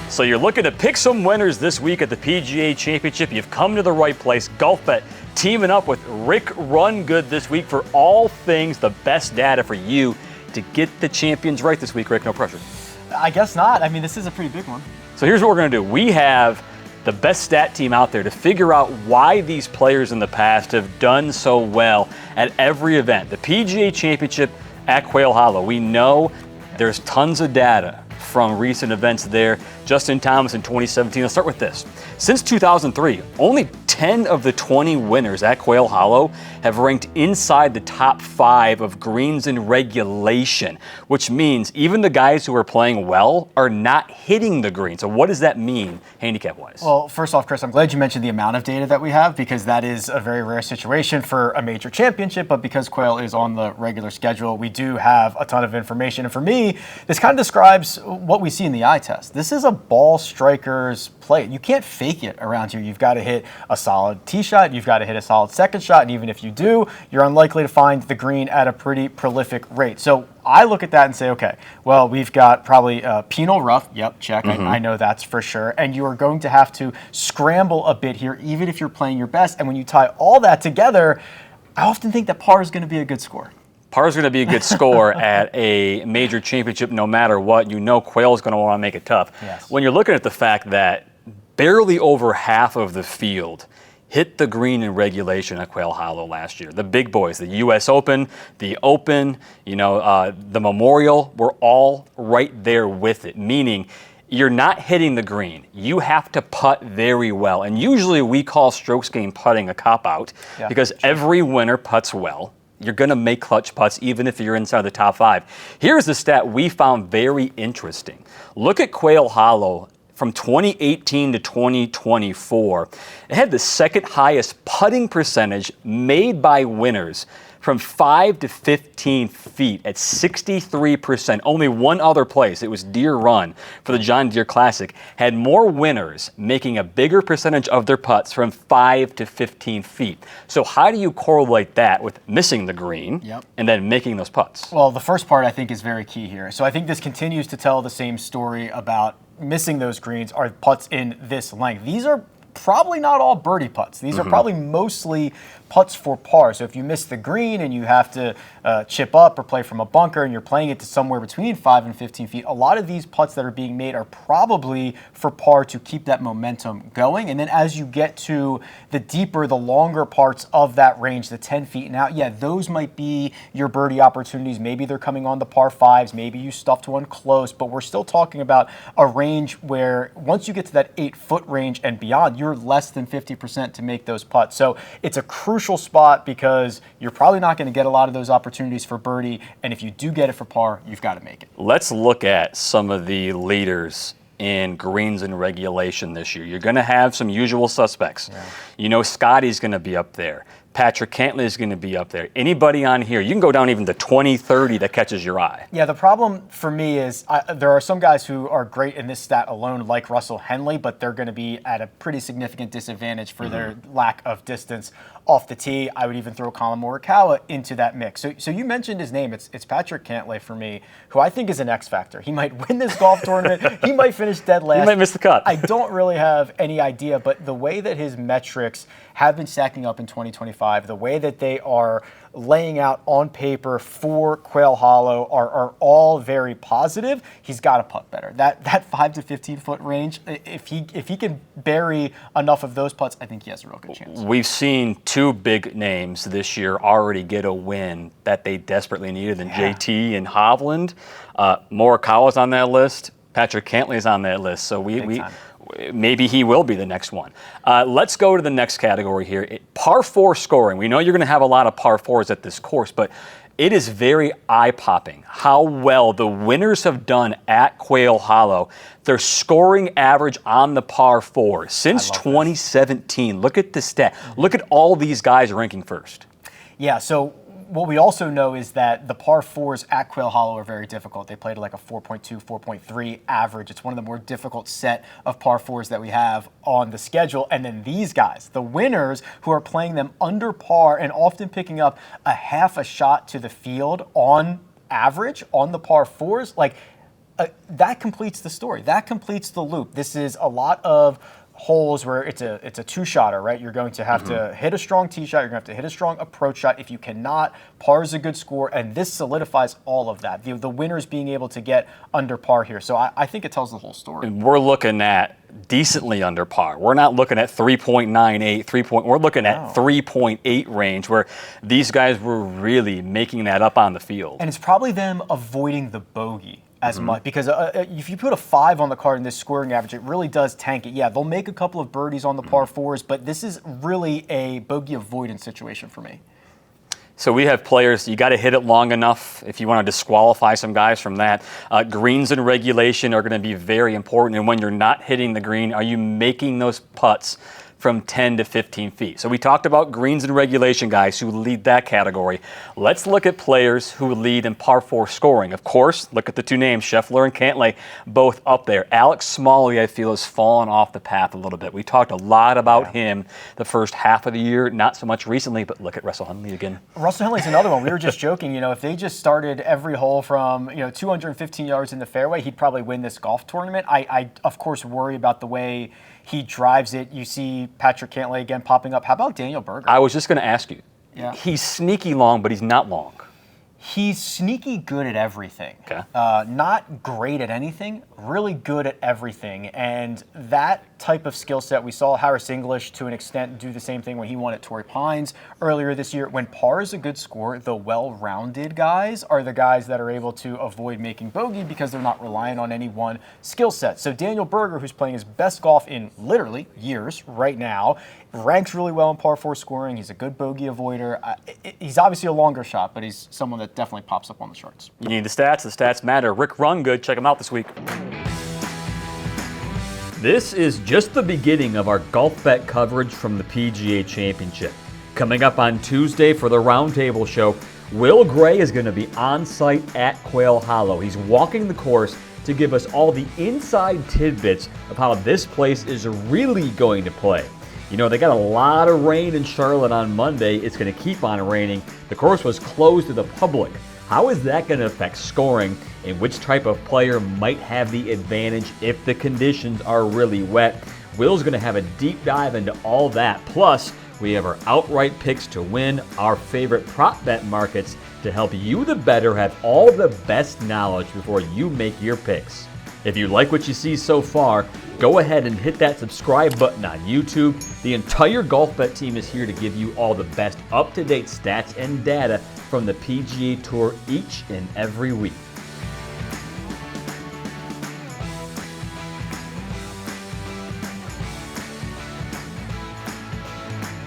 So you're looking to pick some winners this week at the PGA Championship. You've come to the right place. Golfbet teaming up with RickRunGood this week for all things the best data for you to get the champions right this week. Rick, no pressure. I guess not. I mean, this is a pretty big one. So here's what we're going to do. We have the best stat team out there to figure out why these players in the past have done so well at every event. The PGA Championship at Quail Hollow. We know there's tons of data from recent events there. Justin Thomas in 2017. Let's start with this. Since 2003, only 10 of the 20 winners at Quail Hollow have ranked inside the top 5 of greens in regulation, which means even the guys who are playing well are not hitting the green. So what does that mean handicap-wise? Well, first off, Chris, I'm glad you mentioned the amount of data that we have, because that is a very rare situation for a major championship, but because Quail is on the regular schedule, we do have a ton of information. And for me, this kind of describes what we see in the eye test. This is a ball striker's play. You can't fake it around here. You've got to hit a solid tee shot, you've got to hit a solid second shot, and even if you do, you're unlikely to find the green at a pretty prolific rate. So I look at that and say, okay, well, we've got probably penal rough. Yep, check. I know that's for sure. And you are going to have to scramble a bit here, even if you're playing your best. And when you tie all that together, I often think that par is going to be a good score. Par is going to be a good score at a major championship no matter what. You know Quail is going to want to make it tough. Yes. When you're looking at the fact that barely over half of the field hit the green in regulation at Quail Hollow last year. The big boys, the U.S. Open, the Open, the Memorial, we're all right there with it, meaning you're not hitting the green. You have to putt very well. And usually we call strokes gained putting a cop-out because every winner putts well. You're going to make clutch putts even if you're inside the top 5. Here's the stat we found very interesting. Look at Quail Hollow from 2018 to 2024. It had the second highest putting percentage made by winners from 5 to 15 feet at 63%. Only one other place, it was Deer Run for the John Deere Classic, had more winners making a bigger percentage of their putts from 5 to 15 feet. So how do you correlate that with missing the green and then making those putts? Well, the first part I think is very key here. So I think this continues to tell the same story about missing those greens are putts in this length. These are probably not all birdie putts. These are probably mostly putts for par. So if you miss the green and you have to chip up or play from a bunker and you're playing it to somewhere between 5 and 15 feet, a lot of these putts that are being made are probably for par to keep that momentum going. And then as you get to the deeper, the longer parts of that range, the 10 feet and out, those might be your birdie opportunities. Maybe they're coming on the par 5s. Maybe you stuffed one close, but we're still talking about a range where once you get to that 8-foot range and beyond, you're less than 50% to make those putts. So it's a crucial spot because you're probably not going to get a lot of those opportunities for birdie, and if you do get it for par, you've got to make it. Let's look at some of the leaders in greens in regulation this year. You're going to have some usual suspects. Scotty's going to be up there. Patrick Cantlay is going to be up there. Anybody on here, you can go down even to 20, 30 that catches your eye. Yeah, the problem for me is there are some guys who are great in this stat alone, like Russell Henley, but they're going to be at a pretty significant disadvantage for their lack of distance off the tee. I would even throw Colin Morikawa into that mix. So you mentioned his name. It's Patrick Cantlay for me, who I think is an X factor. He might win this golf tournament. He might finish dead last. He might miss the cut. I don't really have any idea, but the way that his metrics have been stacking up in 2025, the way that they are laying out on paper for Quail Hollow are all very positive. He's got to putt better. That 5 to 15 foot range, if he can bury enough of those putts, I think he has a real good chance. We've seen 2 big names this year already get a win that they desperately needed in JT and Hovland. Morikawa's on that list. Patrick Cantlay's on that list. So maybe he will be the next one. Let's go to the next category here. Par 4 scoring. We know you're going to have a lot of par 4s at this course, but it is very eye-popping how well the winners have done at Quail Hollow. Their scoring average on the par 4 since 2017. Look at the stat. Look at all these guys ranking first. Yeah, so what we also know is that the par 4s at Quail Hollow are very difficult. They played like a 4.2, 4.3 average. It's one of the more difficult set of par 4s that we have on the schedule. And then these guys, the winners who are playing them under par and often picking up a half a shot to the field on average on the par 4s, like that completes the story. That completes the loop. This is a lot of holes where it's a two-shotter, right? You're going to have to hit a strong tee shot. You're going to have to hit a strong approach shot. If you cannot, par is a good score, and this solidifies all of that. The winners being able to get under par here. So I think it tells the whole story. And we're looking at decently under par. We're not looking at 3.98, we're looking at 3.8 range, where these guys were really making that up on the field. And it's probably them avoiding the bogey as much, because if you put a 5 on the card in this scoring average, it really does tank it. Yeah, they'll make a couple of birdies on the par 4s, but this is really a bogey avoidance situation for me. So we have players, you got to hit it long enough if you want to disqualify some guys from that. Greens in regulation are going to be very important, and when you're not hitting the green, are you making those putts from 10 to 15 feet? So we talked about greens in regulation guys who lead that category. Let's look at players who lead in par 4 scoring. Of course, look at the two names, Scheffler and Cantlay, both up there. Alex Smalley, I feel, has fallen off the path a little bit. We talked a lot about him the first half of the year, not so much recently, but look at Russell Henley again. Russell Henley's another one. We were just joking, if they just started every hole from 215 yards in the fairway, he'd probably win this golf tournament. I of course worry about the way he drives it. You see Patrick Cantlay again popping up. How about Daniel Berger? I was just going to ask you. Yeah. He's sneaky long, but he's not long. He's sneaky good at everything. Okay. Not great at anything, really good at everything. And that type of skill set, we saw Harris English to an extent do the same thing when he won at Torrey Pines earlier this year. When par is a good score, the well-rounded guys are the guys that are able to avoid making bogey because they're not relying on any one skill set. So Daniel Berger, who's playing his best golf in literally years right now, ranks really well in par 4 scoring. He's a good bogey avoider. He's obviously a longer shot, but he's someone that definitely pops up on the charts. You need the stats matter. RickRunGood, check him out this week. This is just the beginning of our Golfbet coverage from the PGA Championship. Coming up on Tuesday for the Roundtable Show, Will Gray is going to be on site at Quail Hollow. He's walking the course to give us all the inside tidbits of how this place is really going to play. They got a lot of rain in Charlotte on Monday. It's going to keep on raining. The course was closed to the public. How is that going to affect scoring, and which type of player might have the advantage if the conditions are really wet? Will's going to have a deep dive into all that. Plus, we have our outright picks to win, our favorite prop bet markets to help you, the bettor, have all the best knowledge before you make your picks. If you like what you see so far, go ahead and hit that subscribe button on YouTube. The entire Golfbet team is here to give you all the best up-to-date stats and data from the PGA Tour each and every week.